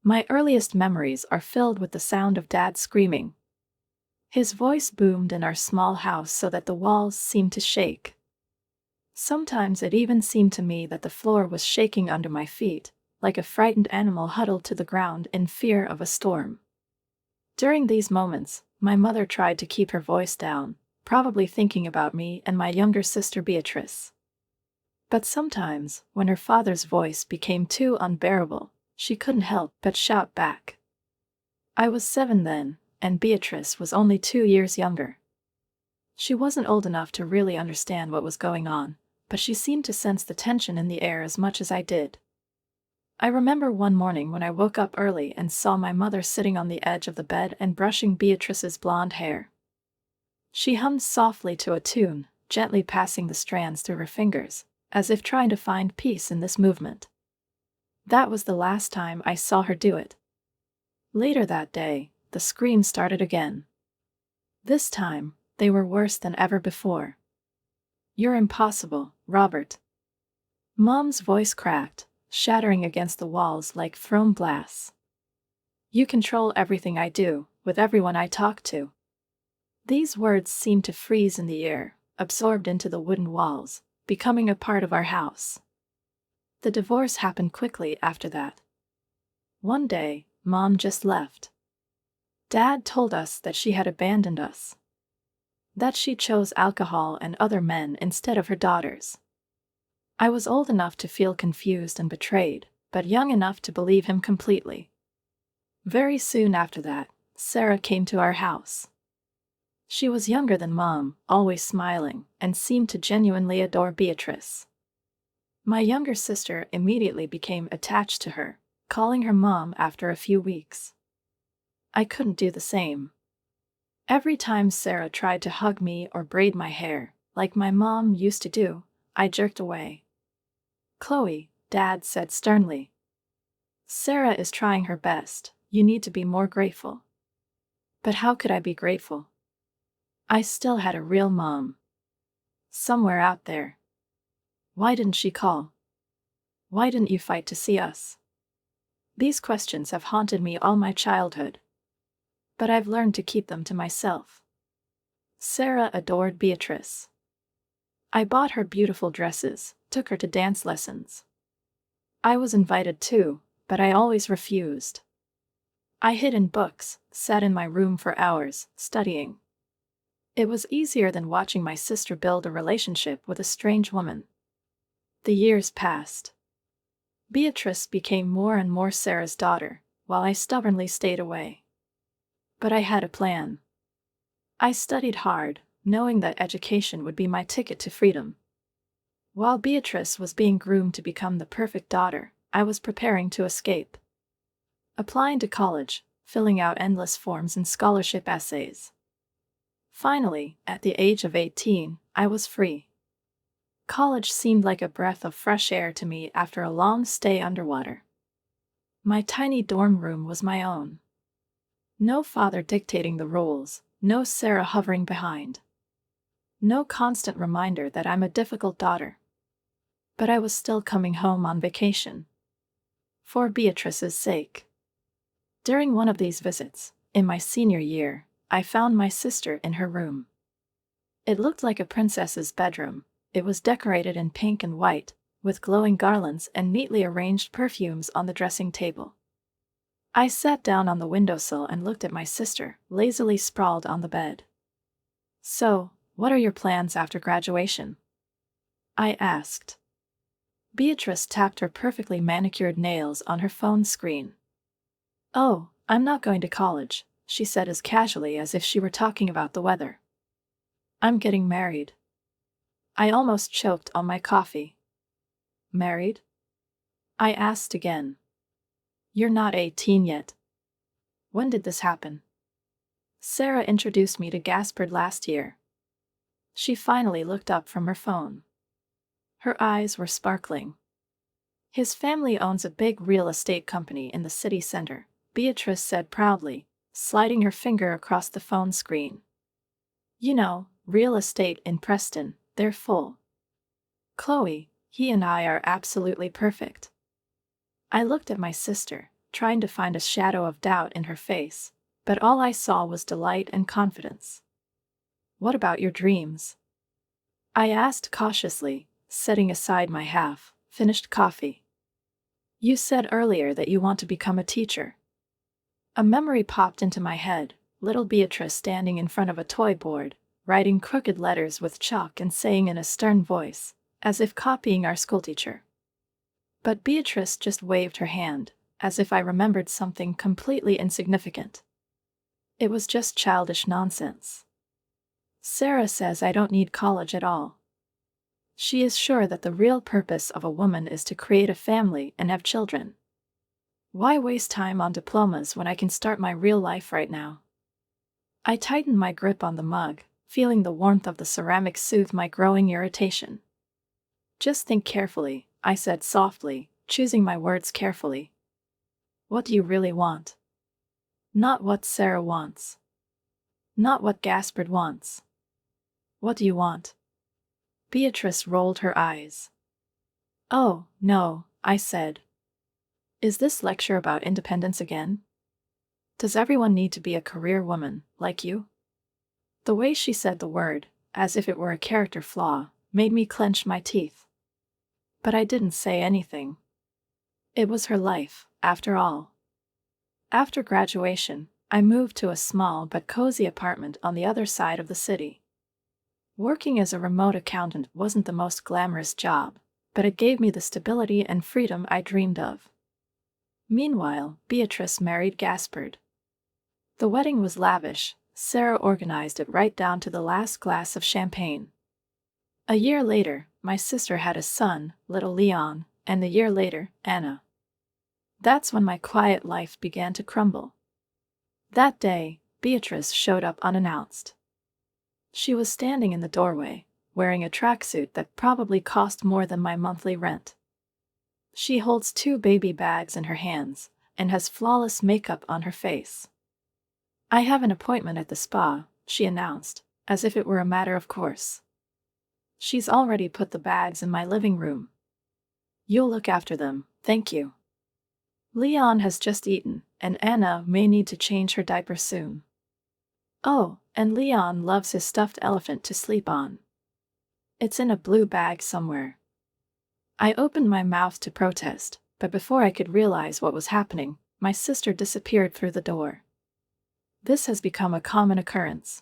My earliest memories are filled with the sound of Dad screaming. His voice boomed in our small house so that the walls seemed to shake. Sometimes it even seemed to me that the floor was shaking under my feet, like a frightened animal huddled to the ground in fear of a storm. During these moments, my mother tried to keep her voice down, probably thinking about me and my younger sister Beatrice. But sometimes, when her father's voice became too unbearable, she couldn't help but shout back. I was 7 then, and Beatrice was only 2 years younger. She wasn't old enough to really understand what was going on, but she seemed to sense the tension in the air as much as I did. I remember one morning when I woke up early and saw my mother sitting on the edge of the bed and brushing Beatrice's blonde hair. She hummed softly to a tune, gently passing the strands through her fingers, as if trying to find peace in this movement. That was the last time I saw her do it. Later that day, the screams started again. This time, they were worse than ever before. "You're impossible, Robert." Mom's voice cracked, shattering against the walls like thrown glass. "You control everything I do, with everyone I talk to." These words seemed to freeze in the air, absorbed into the wooden walls, becoming a part of our house. The divorce happened quickly after that. One day, Mom just left. Dad told us that she had abandoned us. That she chose alcohol and other men instead of her daughters. I was old enough to feel confused and betrayed, but young enough to believe him completely. Very soon after that, Sarah came to our house. She was younger than Mom, always smiling, and seemed to genuinely adore Beatrice. My younger sister immediately became attached to her, calling her Mom after a few weeks. I couldn't do the same. Every time Sarah tried to hug me or braid my hair, like my mom used to do, I jerked away. "Chloe," Dad said sternly. "Sarah is trying her best. You need to be more grateful." But how could I be grateful? I still had a real mom. Somewhere out there. Why didn't she call? Why didn't you fight to see us? These questions have haunted me all my childhood. But I've learned to keep them to myself. Sarah adored Beatrice. I bought her beautiful dresses, took her to dance lessons. I was invited too, but I always refused. I hid in books, sat in my room for hours, studying. It was easier than watching my sister build a relationship with a strange woman. The years passed. Beatrice became more and more Sarah's daughter, while I stubbornly stayed away. But I had a plan. I studied hard, knowing that education would be my ticket to freedom. While Beatrice was being groomed to become the perfect daughter, I was preparing to escape. Applying to college, filling out endless forms and scholarship essays. Finally, at the age of 18, I was free. College seemed like a breath of fresh air to me after a long stay underwater. My tiny dorm room was my own. No father dictating the rules, no Sarah hovering behind. No constant reminder that I'm a difficult daughter. But I was still coming home on vacation. For Beatrice's sake. During one of these visits, in my senior year, I found my sister in her room. It looked like a princess's bedroom. It was decorated in pink and white, with glowing garlands and neatly arranged perfumes on the dressing table. I sat down on the windowsill and looked at my sister, lazily sprawled on the bed. "So, what are your plans after graduation?" I asked. Beatrice tapped her perfectly manicured nails on her phone screen. "Oh, I'm not going to college," she said as casually as if she were talking about the weather. "I'm getting married." I almost choked on my coffee. "Married?" I asked again. "You're not 18 yet." "When did this happen?" "Sarah introduced me to Gaspard last year." She finally looked up from her phone. Her eyes were sparkling. "His family owns a big real estate company in the city center," Beatrice said proudly, sliding her finger across the phone screen. "You know, real estate in Preston, they're full. Chloe, he and I are absolutely perfect." I looked at my sister, trying to find a shadow of doubt in her face, but all I saw was delight and confidence. "What about your dreams?" I asked cautiously, setting aside my half-finished coffee. "You said earlier that you want to become a teacher." A memory popped into my head, little Beatrice standing in front of a toy board, writing crooked letters with chalk and saying in a stern voice, as if copying our schoolteacher. But Beatrice just waved her hand, as if I remembered something completely insignificant. It was just childish nonsense. "Sarah says I don't need college at all. She is sure that the real purpose of a woman is to create a family and have children. Why waste time on diplomas when I can start my real life right now?" I tightened my grip on the mug, feeling the warmth of the ceramic soothe my growing irritation. "Just think carefully," I said softly, choosing my words carefully. "What do you really want? Not what Sarah wants. Not what Gaspard wants. What do you want?" Beatrice rolled her eyes. "Oh, no," I said. "Is this lecture about independence again? Does everyone need to be a career woman, like you?" The way she said the word, as if it were a character flaw, made me clench my teeth. But I didn't say anything. It was her life, after all. After graduation, I moved to a small but cozy apartment on the other side of the city. Working as a remote accountant wasn't the most glamorous job, but it gave me the stability and freedom I dreamed of. Meanwhile, Beatrice married Gaspard. The wedding was lavish. Sarah organized it right down to the last glass of champagne. A year later, my sister had a son, little Leon, and a year later, Anna. That's when my quiet life began to crumble. That day, Beatrice showed up unannounced. She was standing in the doorway, wearing a tracksuit that probably cost more than my monthly rent. She holds 2 baby bags in her hands, and has flawless makeup on her face. "I have an appointment at the spa," she announced, as if it were a matter of course. "She's already put the bags in my living room. You'll look after them, thank you. Leon has just eaten, and Anna may need to change her diaper soon. Oh, and Leon loves his stuffed elephant to sleep on. It's in a blue bag somewhere." I opened my mouth to protest, but before I could realize what was happening, my sister disappeared through the door. This has become a common occurrence.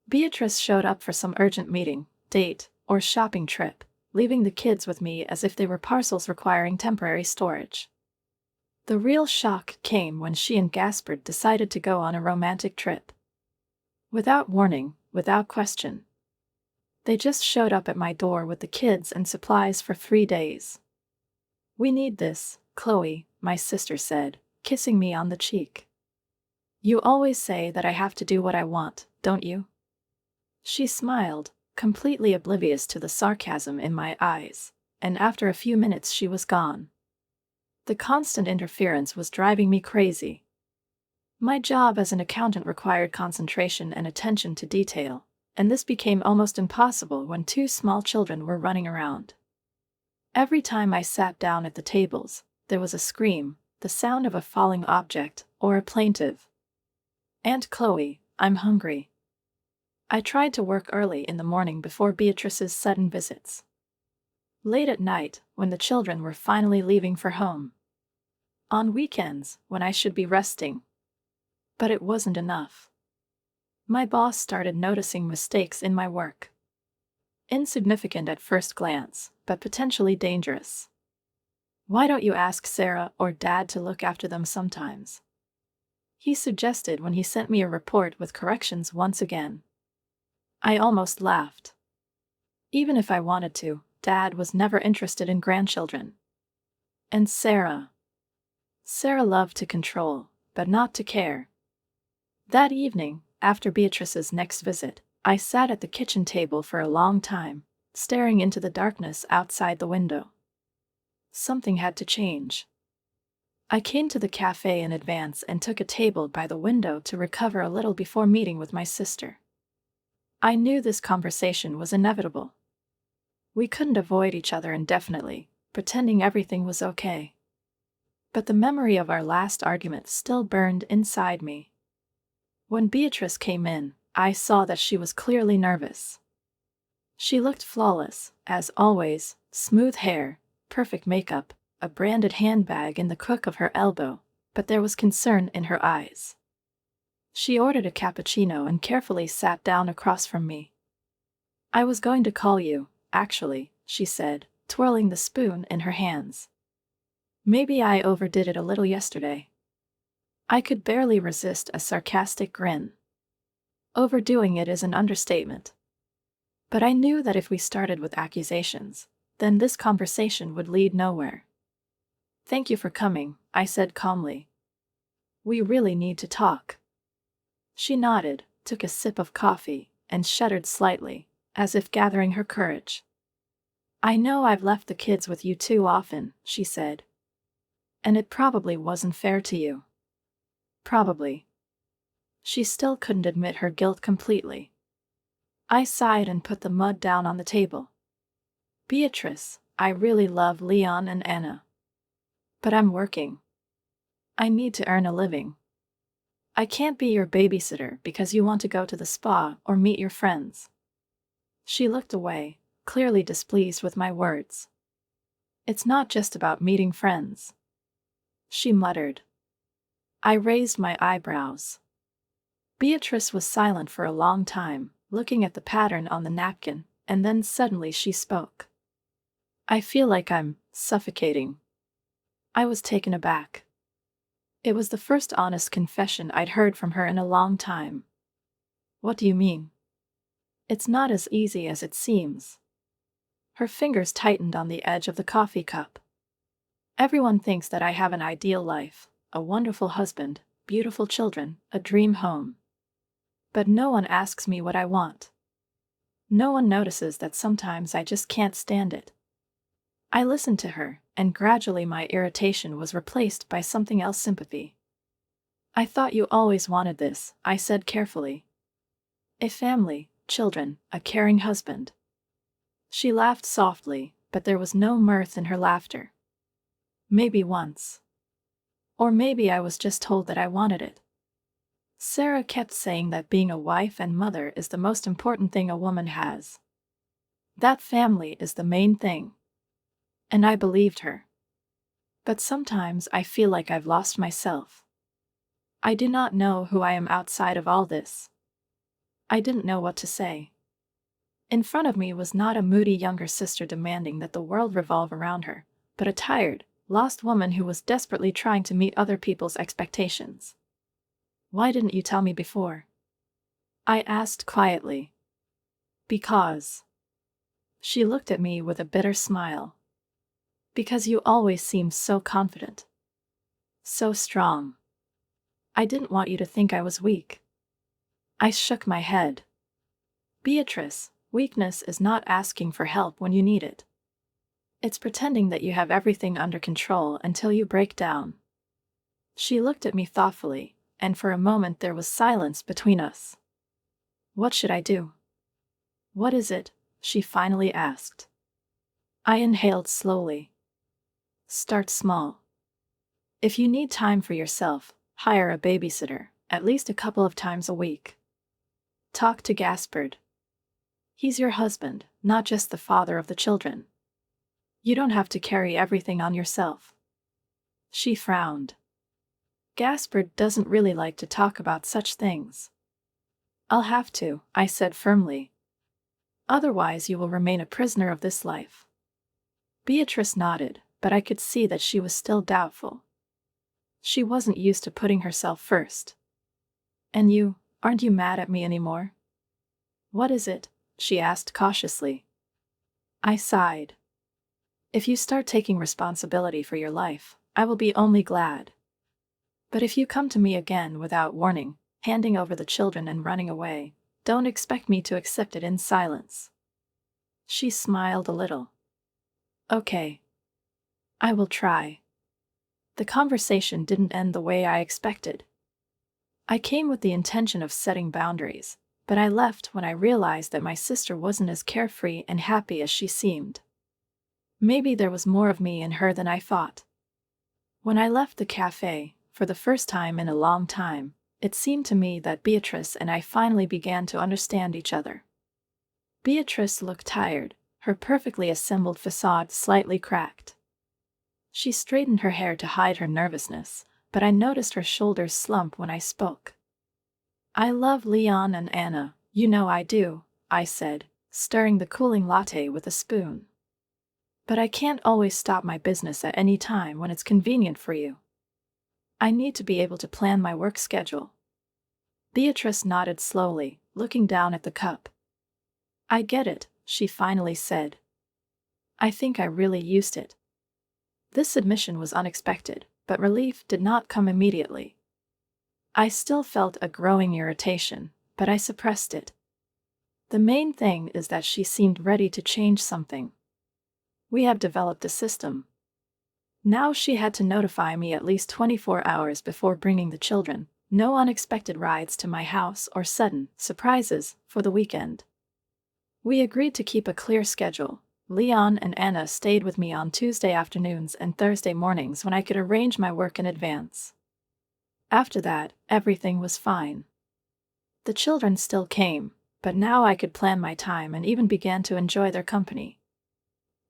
Beatrice showed up for some urgent meeting, date, or shopping trip, leaving the kids with me as if they were parcels requiring temporary storage. The real shock came when she and Gaspard decided to go on a romantic trip. Without warning, without question. They just showed up at my door with the kids and supplies for 3 days. "We need this, Chloe," my sister said, kissing me on the cheek. "You always say that I have to do what I want, don't you?" She smiled, completely oblivious to the sarcasm in my eyes, and after a few minutes she was gone. The constant interference was driving me crazy. My job as an accountant required concentration and attention to detail, and this became almost impossible when 2 small children were running around. Every time I sat down at the tables, there was a scream, the sound of a falling object, or a plaintive, "Aunt Chloe, I'm hungry." I tried to work early in the morning before Beatrice's sudden visits. Late at night, when the children were finally leaving for home. On weekends, when I should be resting. But it wasn't enough. My boss started noticing mistakes in my work. Insignificant at first glance, but potentially dangerous. "Why don't you ask Sarah or Dad to look after them sometimes?" he suggested when he sent me a report with corrections once again. I almost laughed. Even if I wanted to, Dad was never interested in grandchildren. And Sarah. Sarah loved to control, but not to care. That evening, after Beatrice's next visit, I sat at the kitchen table for a long time, staring into the darkness outside the window. Something had to change. I came to the cafe in advance and took a table by the window to recover a little before meeting with my sister. I knew this conversation was inevitable. We couldn't avoid each other indefinitely, pretending everything was okay. But the memory of our last argument still burned inside me. When Beatrice came in, I saw that she was clearly nervous. She looked flawless, as always, smooth hair, perfect makeup, a branded handbag in the crook of her elbow, but there was concern in her eyes. She ordered a cappuccino and carefully sat down across from me. "I was going to call you, actually," she said, twirling the spoon in her hands. "Maybe I overdid it a little yesterday." I could barely resist a sarcastic grin. Overdoing it is an understatement. But I knew that if we started with accusations, then this conversation would lead nowhere. "Thank you for coming," I said calmly. "We really need to talk." She nodded, took a sip of coffee, and shuddered slightly, as if gathering her courage. "I know I've left the kids with you too often," she said. "And it probably wasn't fair to you." Probably. She still couldn't admit her guilt completely. I sighed and put the mug down on the table. "Beatrice, I really love Leon and Anna. But I'm working. I need to earn a living. I can't be your babysitter because you want to go to the spa or meet your friends." She looked away, clearly displeased with my words. "It's not just about meeting friends," she muttered. I raised my eyebrows. Beatrice was silent for a long time, looking at the pattern on the napkin, and then suddenly she spoke. "I feel like I'm suffocating." I was taken aback. It was the first honest confession I'd heard from her in a long time. "What do you mean?" "It's not as easy as it seems." Her fingers tightened on the edge of the coffee cup. "Everyone thinks that I have an ideal life, a wonderful husband, beautiful children, a dream home. But no one asks me what I want. No one notices that sometimes I just can't stand it." I listened to her, and gradually my irritation was replaced by something else: sympathy. "I thought you always wanted this," I said carefully. "A family, children, a caring husband." She laughed softly, but there was no mirth in her laughter. "Maybe once. Or maybe I was just told that I wanted it. Sarah kept saying that being a wife and mother is the most important thing a woman has. That family is the main thing." And I believed her. But sometimes I feel like I've lost myself. I do not know who I am outside of all this. I didn't know what to say. In front of me was not a moody younger sister demanding that the world revolve around her, but a tired, lost woman who was desperately trying to meet other people's expectations. "Why didn't you tell me before?" I asked quietly. "Because." She looked at me with a bitter smile. "Because you always seemed so confident. So strong. I didn't want you to think I was weak." I shook my head. "Beatrice, weakness is not asking for help when you need it. It's pretending that you have everything under control until you break down." She looked at me thoughtfully, and for a moment there was silence between us. "What should I do?" "What is it?" she finally asked. I inhaled slowly. "Start small. If you need time for yourself, hire a babysitter, at least a couple of times a week. Talk to Gaspard. He's your husband, not just the father of the children. You don't have to carry everything on yourself." She frowned. "Gaspard doesn't really like to talk about such things." "I'll have to," I said firmly. "Otherwise you will remain a prisoner of this life." Beatrice nodded, but I could see that she was still doubtful. She wasn't used to putting herself first. "And you, aren't you mad at me anymore?" "What is it?" she asked cautiously. I sighed. "If you start taking responsibility for your life, I will be only glad. But if you come to me again without warning, handing over the children and running away, don't expect me to accept it in silence." She smiled a little. "Okay. I will try." The conversation didn't end the way I expected. I came with the intention of setting boundaries, but I left when I realized that my sister wasn't as carefree and happy as she seemed. Maybe there was more of me in her than I thought. When I left the cafe, for the first time in a long time, it seemed to me that Beatrice and I finally began to understand each other. Beatrice looked tired, her perfectly assembled facade slightly cracked. She straightened her hair to hide her nervousness, but I noticed her shoulders slump when I spoke. "I love Leon and Anna, you know I do," I said, stirring the cooling latte with a spoon. "But I can't always stop my business at any time when it's convenient for you. I need to be able to plan my work schedule." Beatrice nodded slowly, looking down at the cup. "I get it," she finally said. "I think I really used it." This admission was unexpected, but relief did not come immediately. I still felt a growing irritation, but I suppressed it. The main thing is that she seemed ready to change something. We have developed a system. Now she had to notify me at least 24 hours before bringing the children, no unexpected rides to my house or sudden surprises for the weekend. We agreed to keep a clear schedule. Leon and Anna stayed with me on Tuesday afternoons and Thursday mornings when I could arrange my work in advance. After that, everything was fine. The children still came, but now I could plan my time and even began to enjoy their company.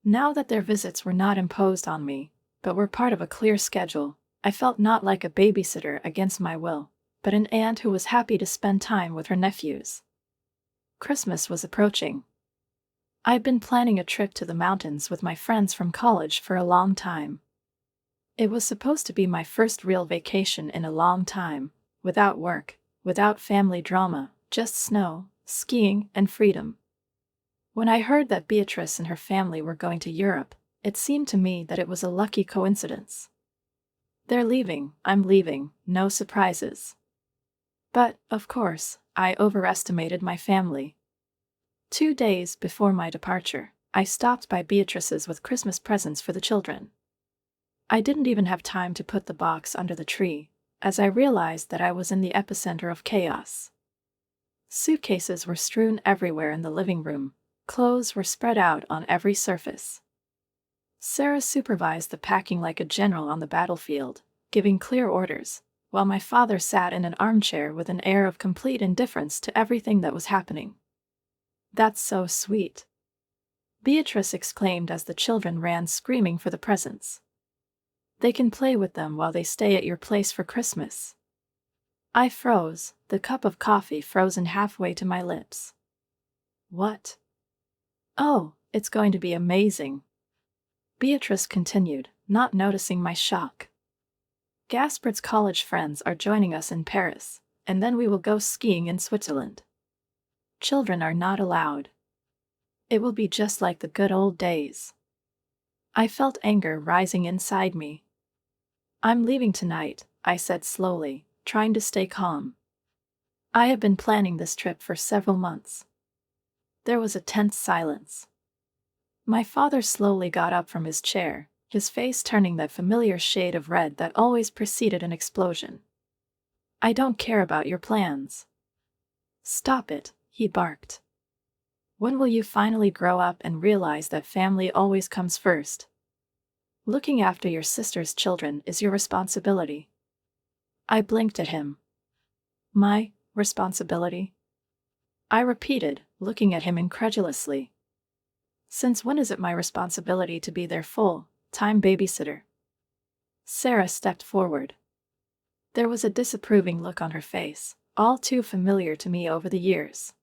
Now that their visits were not imposed on me, but were part of a clear schedule, I felt not like a babysitter against my will, but an aunt who was happy to spend time with her nephews. Christmas was approaching. I'd been planning a trip to the mountains with my friends from college for a long time. It was supposed to be my first real vacation in a long time, without work, without family drama, just snow, skiing, and freedom. When I heard that Beatrice and her family were going to Europe, it seemed to me that it was a lucky coincidence. They're leaving, I'm leaving, no surprises. But, of course, I overestimated my family. 2 days before my departure, I stopped by Beatrice's with Christmas presents for the children. I didn't even have time to put the box under the tree, as I realized that I was in the epicenter of chaos. Suitcases were strewn everywhere in the living room, clothes were spread out on every surface. Sarah supervised the packing like a general on the battlefield, giving clear orders, while my father sat in an armchair with an air of complete indifference to everything that was happening. "That's so sweet," Beatrice exclaimed as the children ran screaming for the presents. "They can play with them while they stay at your place for Christmas." I froze, the cup of coffee frozen halfway to my lips. "What?" "Oh, it's going to be amazing," Beatrice continued, not noticing my shock. "Gaspert's college friends are joining us in Paris, and then we will go skiing in Switzerland. Children are not allowed. It will be just like the good old days." I felt anger rising inside me. "I'm leaving tonight," I said slowly, trying to stay calm. "I have been planning this trip for several months." There was a tense silence. My father slowly got up from his chair, his face turning that familiar shade of red that always preceded an explosion. "I don't care about your plans." "Stop it," he barked. "When will you finally grow up and realize that family always comes first? Looking after your sister's children is your responsibility." I blinked at him. "My responsibility?" I repeated, looking at him incredulously. "Since when is it my responsibility to be their full-time babysitter?" Sarah stepped forward. There was a disapproving look on her face, all too familiar to me over the years.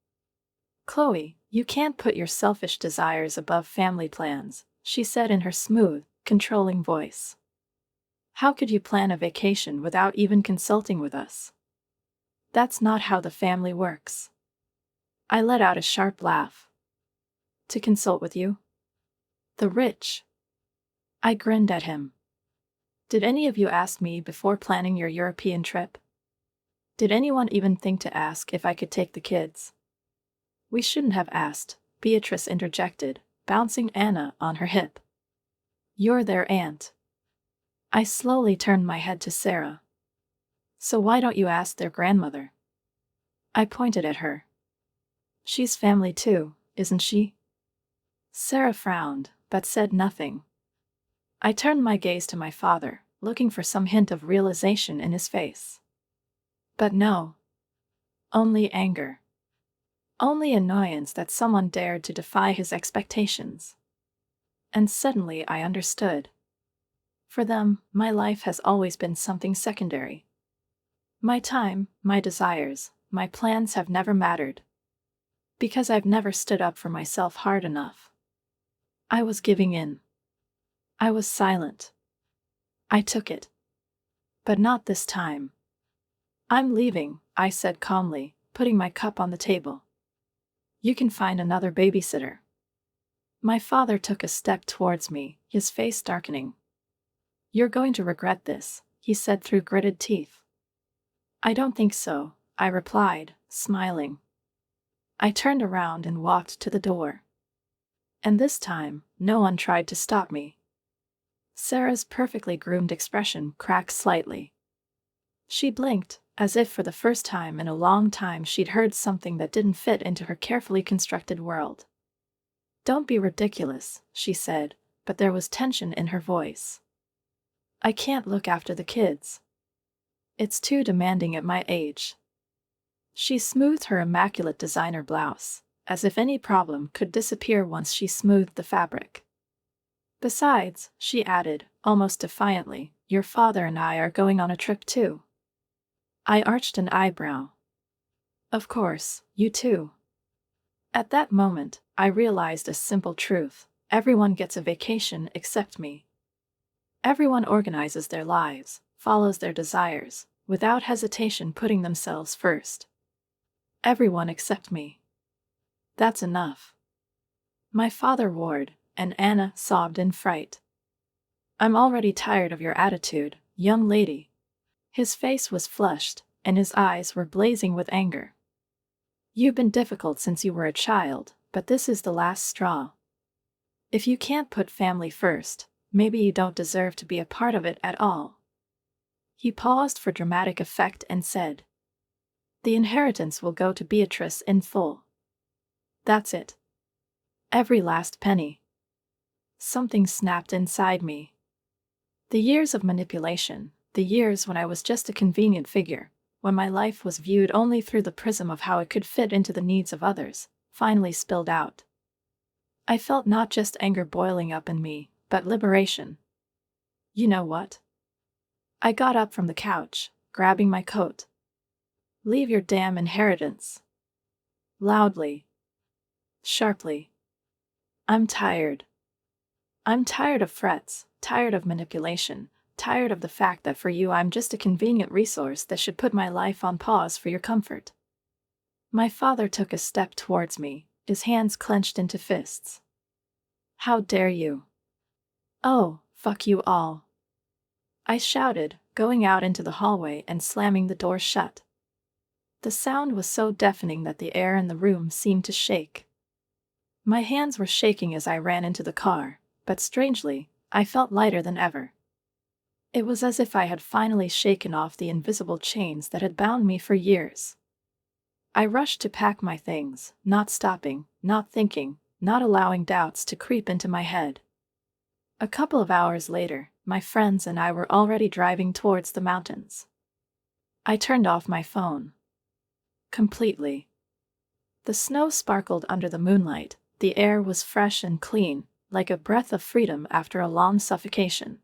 "Chloe, you can't put your selfish desires above family plans," she said in her smooth, controlling voice. "How could you plan a vacation without even consulting with us? That's not how the family works." I let out a sharp laugh. "To consult with you? The rich?" I grinned at him. "Did any of you ask me before planning your European trip? Did anyone even think to ask if I could take the kids?" "We shouldn't have asked," Beatrice interjected, bouncing Anna on her hip. "You're their aunt." I slowly turned my head to Sarah. "So why don't you ask their grandmother?" I pointed at her. "She's family too, isn't she?" Sarah frowned, but said nothing. I turned my gaze to my father, looking for some hint of realization in his face. But no. Only anger. Only annoyance that someone dared to defy his expectations. And suddenly I understood. For them, my life has always been something secondary. My time, my desires, my plans have never mattered. Because I've never stood up for myself hard enough. I was giving in. I was silent. I took it. But not this time. I'm leaving, I said calmly, putting my cup on the table. You can find another babysitter. My father took a step towards me, his face darkening. You're going to regret this, he said through gritted teeth. I don't think so, I replied, smiling. I turned around and walked to the door. And this time, no one tried to stop me. Sarah's perfectly groomed expression cracked slightly. She blinked, as if for the first time in a long time she'd heard something that didn't fit into her carefully constructed world. Don't be ridiculous, she said, but there was tension in her voice. I can't look after the kids. It's too demanding at my age. She smoothed her immaculate designer blouse, as if any problem could disappear once she smoothed the fabric. Besides, she added, almost defiantly, your father and I are going on a trip too. I arched an eyebrow. Of course, you too. At that moment, I realized a simple truth. Everyone gets a vacation except me. Everyone organizes their lives, follows their desires, without hesitation putting themselves first. Everyone except me. That's enough. My father roared, and Anna sobbed in fright. I'm already tired of your attitude, young lady. His face was flushed, and his eyes were blazing with anger. You've been difficult since you were a child, but this is the last straw. If you can't put family first, maybe you don't deserve to be a part of it at all. He paused for dramatic effect and said, the inheritance will go to Beatrice in full. That's it. Every last penny. Something snapped inside me. The years of manipulation, the years when I was just a convenient figure, when my life was viewed only through the prism of how it could fit into the needs of others, finally spilled out. I felt not just anger boiling up in me, but liberation. You know what? I got up from the couch, grabbing my coat. Leave your damn inheritance. Loudly. Sharply. I'm tired. I'm tired of threats, tired of manipulation, tired of the fact that for you I'm just a convenient resource that should put my life on pause for your comfort. My father took a step towards me, his hands clenched into fists. How dare you? Oh, fuck you all. I shouted, going out into the hallway and slamming the door shut. The sound was so deafening that the air in the room seemed to shake. My hands were shaking as I ran into the car, but strangely, I felt lighter than ever. It was as if I had finally shaken off the invisible chains that had bound me for years. I rushed to pack my things, not stopping, not thinking, not allowing doubts to creep into my head. A couple of hours later, my friends and I were already driving towards the mountains. I turned off my phone. Completely. The snow sparkled under the moonlight, the air was fresh and clean, like a breath of freedom after a long suffocation.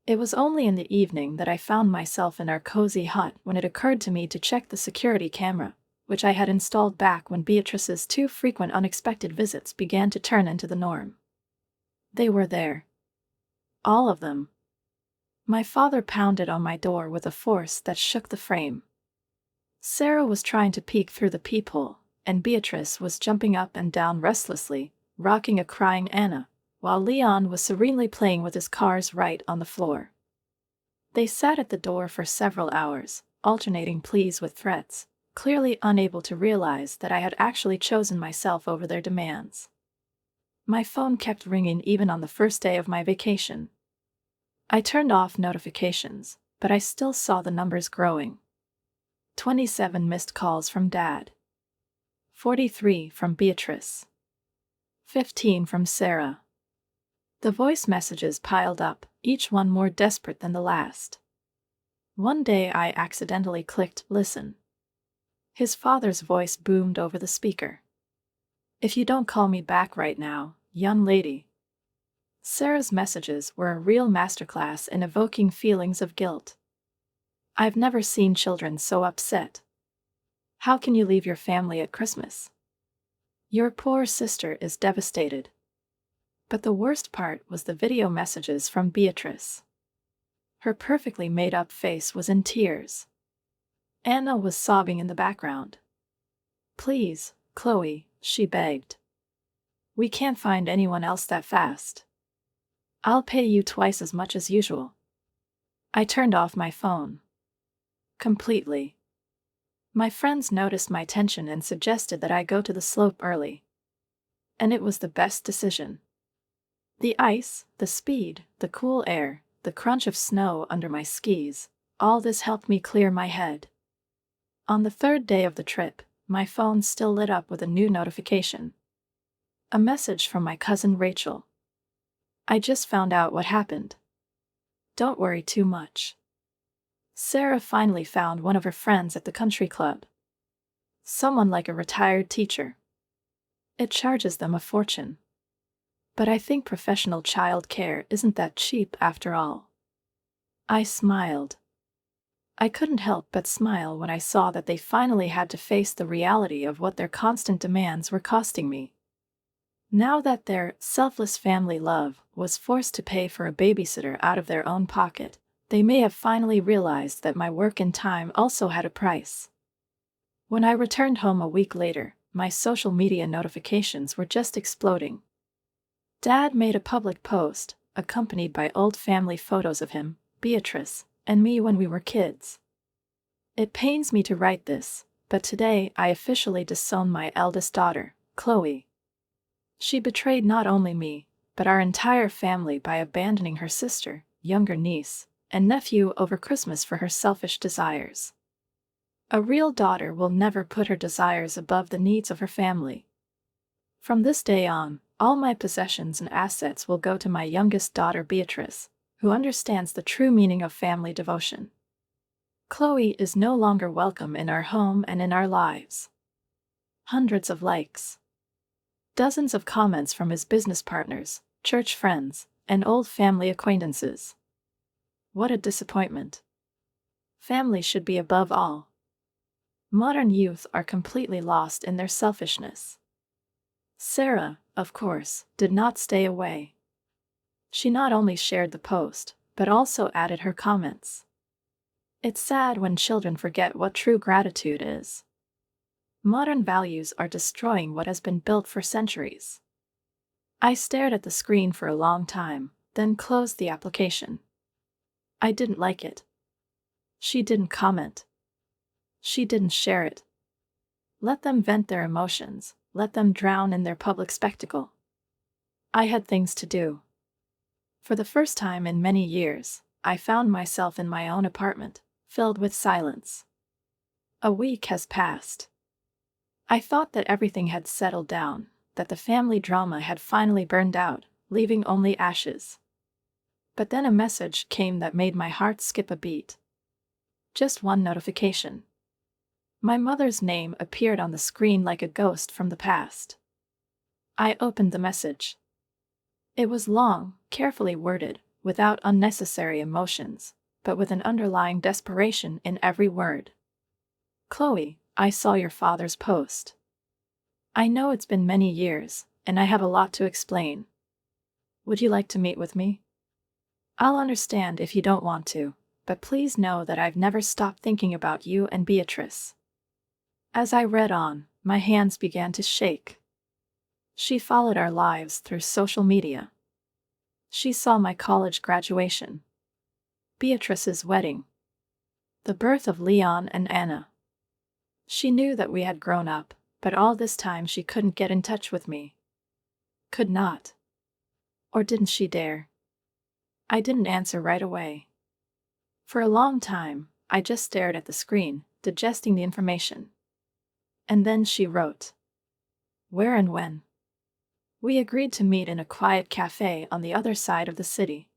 It was only in the evening that I found myself in our cozy hut when it occurred to me to check the security camera, which I had installed back when Beatrice's too frequent unexpected visits began to turn into the norm. They were there. All of them. My father pounded on my door with a force that shook the frame. Sarah was trying to peek through the peephole, and Beatrice was jumping up and down restlessly, rocking a crying Anna, while Leon was serenely playing with his cars right on the floor. They sat at the door for several hours, alternating pleas with threats, clearly unable to realize that I had actually chosen myself over their demands. My phone kept ringing even on the first day of my vacation. I turned off notifications, but I still saw the numbers growing. 27 missed calls from Dad. 43 from Beatrice. 15 from Sarah. The voice messages piled up, each one more desperate than the last. One day I accidentally clicked listen. His father's voice boomed over the speaker. "If you don't call me back right now, young lady." Sarah's messages were a real masterclass in evoking feelings of guilt. "I've never seen children so upset. How can you leave your family at Christmas? Your poor sister is devastated." But the worst part was the video messages from Beatrice. Her perfectly made-up face was in tears. Anna was sobbing in the background. "Please, Chloe," she begged. "We can't find anyone else that fast. I'll pay you twice as much as usual." I turned off my phone. Completely. My friends noticed my tension and suggested that I go to the slope early. And it was the best decision. The ice, the speed, the cool air, the crunch of snow under my skis, all this helped me clear my head. On the third day of the trip, my phone still lit up with a new notification. A message from my cousin Rachel. "I just found out what happened. Don't worry too much. Sarah finally found one of her friends at the country club. Someone like a retired teacher. It charges them a fortune. But I think professional child care isn't that cheap after all." I smiled. I couldn't help but smile when I saw that they finally had to face the reality of what their constant demands were costing me. Now that their selfless family love was forced to pay for a babysitter out of their own pocket, they may have finally realized that my work and time also had a price. When I returned home a week later, my social media notifications were just exploding. Dad made a public post, accompanied by old family photos of him, Beatrice, and me when we were kids. It pains me to write this, but today I officially disowned my eldest daughter, Chloe. She betrayed not only me, but our entire family by abandoning her sister, younger niece, and nephew over Christmas for her selfish desires. A real daughter will never put her desires above the needs of her family. From this day on, all my possessions and assets will go to my youngest daughter Beatrice, who understands the true meaning of family devotion. Chloe is no longer welcome in our home and in our lives. Hundreds of likes. Dozens of comments from his business partners, church friends, and old family acquaintances. What a disappointment. Family should be above all. Modern youth are completely lost in their selfishness. Sarah, of course, did not stay away. She not only shared the post, but also added her comments. It's sad when children forget what true gratitude is. Modern values are destroying what has been built for centuries. I stared at the screen for a long time, then closed the application. I didn't like it. She didn't comment. She didn't share it. Let them vent their emotions, let them drown in their public spectacle. I had things to do. For the first time in many years, I found myself in my own apartment, filled with silence. A week has passed. I thought that everything had settled down, that the family drama had finally burned out, leaving only ashes. But then a message came that made my heart skip a beat. Just one notification. My mother's name appeared on the screen like a ghost from the past. I opened the message. It was long, carefully worded, without unnecessary emotions, but with an underlying desperation in every word. "Chloe, I saw your father's post. I know it's been many years, and I have a lot to explain. Would you like to meet with me? I'll understand if you don't want to, but please know that I've never stopped thinking about you and Beatrice." As I read on, my hands began to shake. She followed our lives through social media. She saw my college graduation, Beatrice's wedding, the birth of Leon and Anna. She knew that we had grown up, but all this time she couldn't get in touch with me. Could not. Or didn't she dare? I didn't answer right away. For a long time, I just stared at the screen, digesting the information. And then she wrote. "Where and when? We agreed to meet in a quiet cafe on the other side of the city.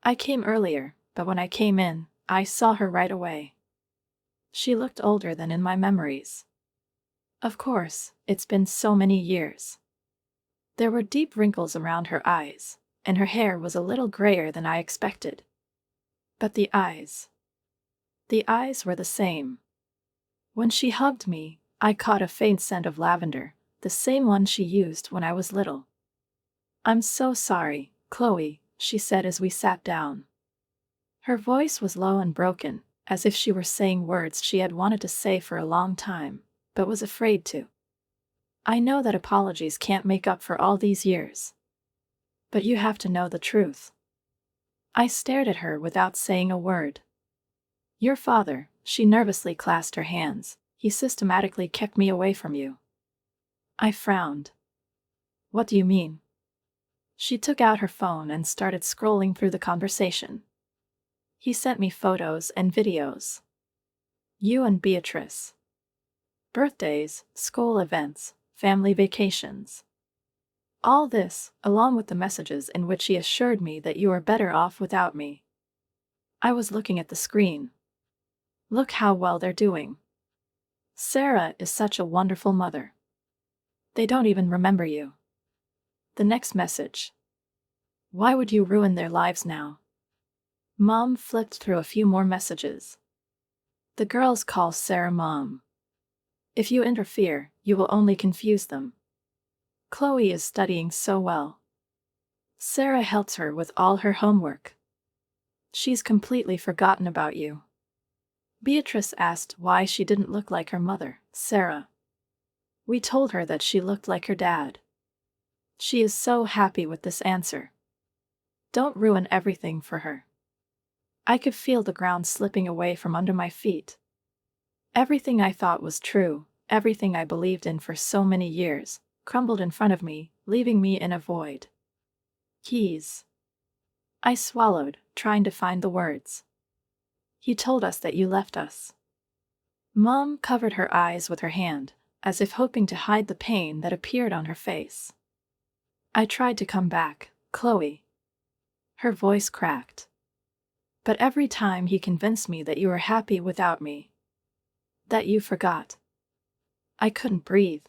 I came earlier, but when I came in, I saw her right away. She looked older than in my memories. Of course, it's been so many years. There were deep wrinkles around her eyes, and her hair was a little grayer than I expected. But the eyes were the same. When she hugged me, I caught a faint scent of lavender, the same one she used when I was little. "I'm so sorry, Chloe," she said as we sat down. Her voice was low and broken, as if she were saying words she had wanted to say for a long time, but was afraid to. "I know that apologies can't make up for all these years. But you have to know the truth." I stared at her without saying a word. "Your father," she nervously clasped her hands, "he systematically kept me away from you." I frowned. "What do you mean?" She took out her phone and started scrolling through the conversation. "He sent me photos and videos. You and Beatrice. Birthdays, school events, family vacations. All this, along with the messages in which he assured me that you are better off without me." I was looking at the screen. "Look how well they're doing. Sarah is such a wonderful mother. They don't even remember you." The next message. "Why would you ruin their lives now?" Mom flipped through a few more messages. "The girls call Sarah Mom. If you interfere, you will only confuse them. Chloe is studying so well. Sarah helps her with all her homework. She's completely forgotten about you. Beatrice asked why she didn't look like her mother, Sarah. We told her that she looked like her dad. She is so happy with this answer. Don't ruin everything for her." I could feel the ground slipping away from under my feet. Everything I thought was true, everything I believed in for so many years, crumbled in front of me, leaving me in a void. "Keys." I swallowed, trying to find the words. "He told us that you left us." Mom covered her eyes with her hand, as if hoping to hide the pain that appeared on her face. I tried to come back, "Chloe." Her voice cracked. "But every time he convinced me that you were happy without me. That you forgot." I couldn't breathe.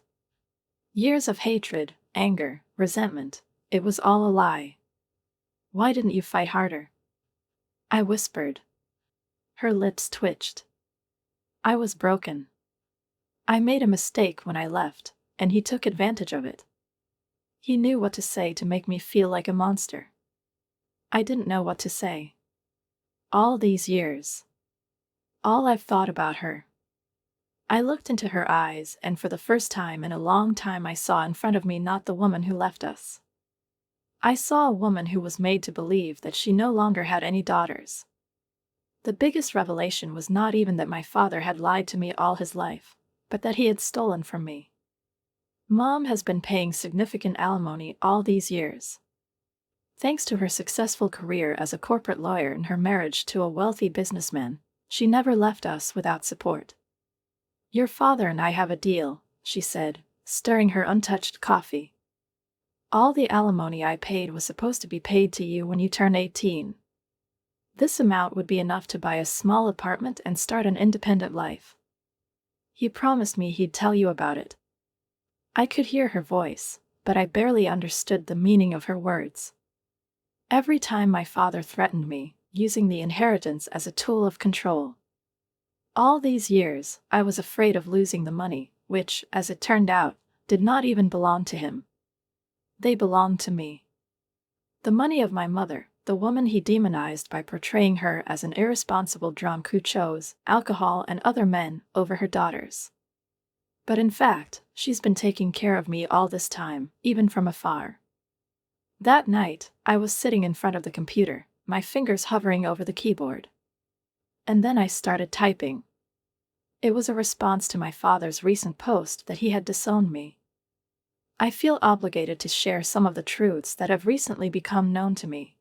Years of hatred, anger, resentment, it was all a lie. "Why didn't you fight harder?" I whispered. Her lips twitched. "I was broken. I made a mistake when I left, and he took advantage of it. He knew what to say to make me feel like a monster. I didn't know what to say. All these years. All I've thought about her." I looked into her eyes, and for the first time in a long time I saw in front of me not the woman who left us. I saw a woman who was made to believe that she no longer had any daughters. The biggest revelation was not even that my father had lied to me all his life, but that he had stolen from me. Mom has been paying significant alimony all these years. Thanks to her successful career as a corporate lawyer and her marriage to a wealthy businessman, she never left us without support. "Your father and I have a deal," she said, stirring her untouched coffee. "All the alimony I paid was supposed to be paid to you when you turn 18. This amount would be enough to buy a small apartment and start an independent life. He promised me he'd tell you about it." I could hear her voice, but I barely understood the meaning of her words. Every time my father threatened me, using the inheritance as a tool of control. All these years, I was afraid of losing the money, which, as it turned out, did not even belong to him. They belonged to me. The money of my mother, the woman he demonized by portraying her as an irresponsible drunk who chose alcohol and other men over her daughters. But in fact, she's been taking care of me all this time, even from afar. That night, I was sitting in front of the computer, my fingers hovering over the keyboard. And then I started typing. It was a response to my father's recent post that he had disowned me. I feel obligated to share some of the truths that have recently become known to me.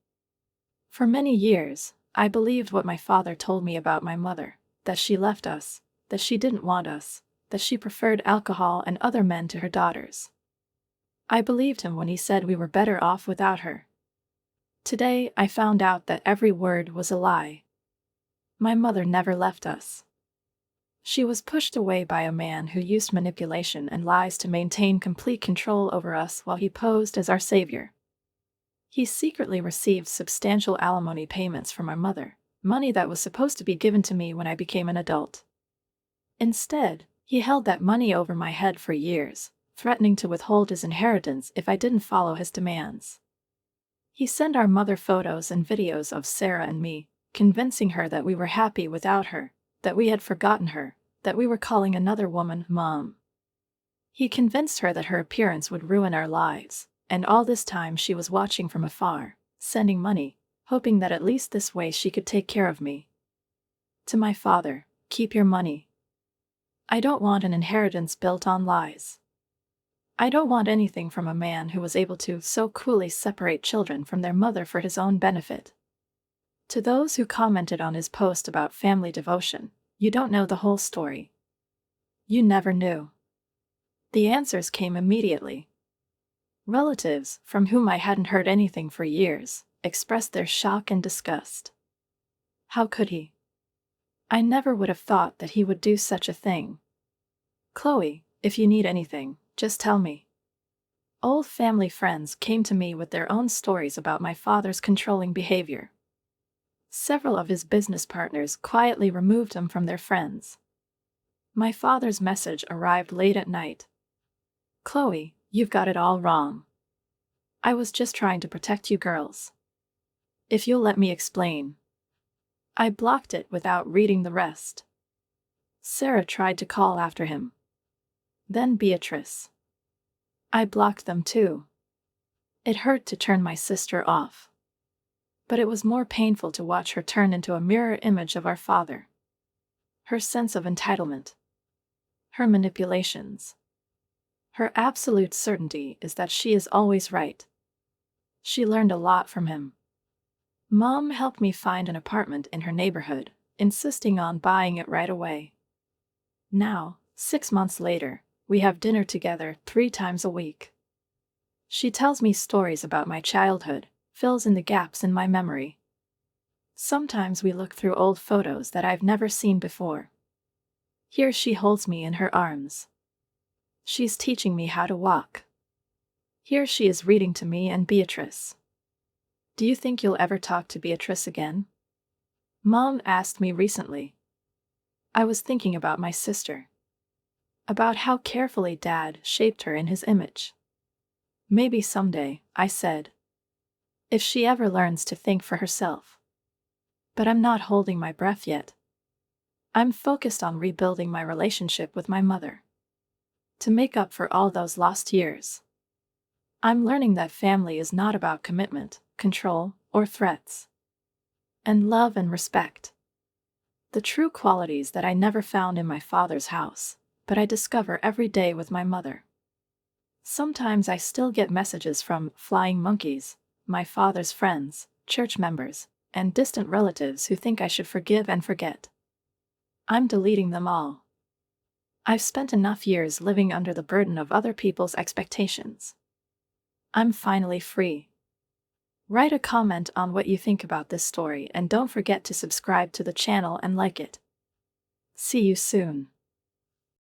For many years, I believed what my father told me about my mother, that she left us, that she didn't want us, that she preferred alcohol and other men to her daughters. I believed him when he said we were better off without her. Today, I found out that every word was a lie. My mother never left us. She was pushed away by a man who used manipulation and lies to maintain complete control over us while he posed as our savior. He secretly received substantial alimony payments from my mother, money that was supposed to be given to me when I became an adult. Instead, he held that money over my head for years, threatening to withhold his inheritance if I didn't follow his demands. He sent our mother photos and videos of Sarah and me, convincing her that we were happy without her, that we had forgotten her, that we were calling another woman Mom. He convinced her that her appearance would ruin our lives, and all this time she was watching from afar, sending money, hoping that at least this way she could take care of me. To my father, keep your money. I don't want an inheritance built on lies. I don't want anything from a man who was able to so cruelly separate children from their mother for his own benefit. To those who commented on his post about family devotion, you don't know the whole story. You never knew. The answers came immediately. Relatives, from whom I hadn't heard anything for years, expressed their shock and disgust. How could he? I never would have thought that he would do such a thing. Chloe, if you need anything, just tell me. Old family friends came to me with their own stories about my father's controlling behavior. Several of his business partners quietly removed him from their friends. My father's message arrived late at night. Chloe, you've got it all wrong. I was just trying to protect you girls. If you'll let me explain. I blocked it without reading the rest. Sarah tried to call after him. Then Beatrice. I blocked them too. It hurt to turn my sister off. But it was more painful to watch her turn into a mirror image of our father. Her sense of entitlement. Her manipulations. Her absolute certainty is that she is always right. She learned a lot from him. Mom helped me find an apartment in her neighborhood, insisting on buying it right away. Now, 6 months later, we have dinner together 3 times a week. She tells me stories about my childhood, fills in the gaps in my memory. Sometimes we look through old photos that I've never seen before. Here she holds me in her arms. She's teaching me how to walk. Here she is reading to me and Beatrice. Do you think you'll ever talk to Beatrice again? Mom asked me recently. I was thinking about my sister. About how carefully Dad shaped her in his image. Maybe someday, I said. If she ever learns to think for herself. But I'm not holding my breath yet. I'm focused on rebuilding my relationship with my mother. To make up for all those lost years. I'm learning that family is not about commitment, control, or threats. And love and respect. The true qualities that I never found in my father's house, but I discover every day with my mother. Sometimes I still get messages from flying monkeys, my father's friends, church members, and distant relatives who think I should forgive and forget. I'm deleting them all. I've spent enough years living under the burden of other people's expectations. I'm finally free. Write a comment on what you think about this story and don't forget to subscribe to the channel and like it. See you soon.